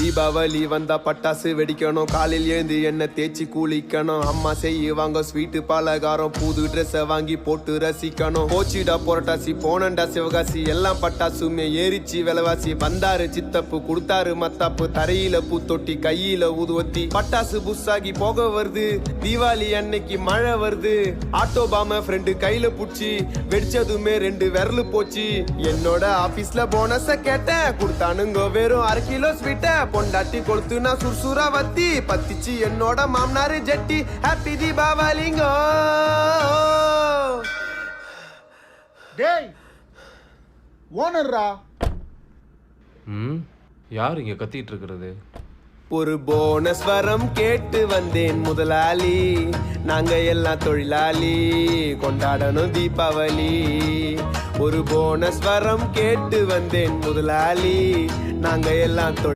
தீபாவளி வந்தா பட்டாசு வெடிக்கணும், காலையில் எழுந்து என்ன தேய்ச்சி குளிக்கணும், அம்மா செய்வாங்க ஸ்வீட்டு பலகாரம், புது ட்ரெஸ் வாங்கி போட்டு ரசிக்கணும். போச்சிடா புரட்டாசி போனண்டா சிவகாசி, எல்லாம் பட்டாசுமே ஏறிச்சு விலவாசி. வந்தாரு சித்தப்பு கொடுத்தாரு மத்தாப்பு, தரையில பூத்தொட்டி கையில ஊதுவத்தி. பட்டாசு புஸ்ஸாகி போக வருது, தீபாவளி அன்னைக்கு மழை வருது. ஆட்டோ பாம ஃப்ரெண்டு கையில புடிச்சு வெடிச்சதுமே 2 விரலு போச்சு. என்னோட ஆபீஸ்ல போனஸ கேட்டேன், கொடுத்தானுங்க வெறும் 1/2 கிலோ ஸ்வீட்ட. பொண்டாட்டி கொளுத்து நான் சுர்சுரா வத்தி, பத்திச்சு என்னோட மாமனாரு ஜட்டி. ஹாப்பி தீபாவளிங்கோ. டேய் ஓனர்ரா. யார் இங்க கத்திட்டு இருக்கிறது? ஒரு போனஸ் வரம் கேட்டு வந்தேன் முதலாளி, நாங்க எல்லாம் தொழிலாளி கொண்டாடணும் தீபாவளி. ஒரு போனஸ் வரம் கேட்டு வந்தேன் முதலாளி, நாங்க எல்லாம்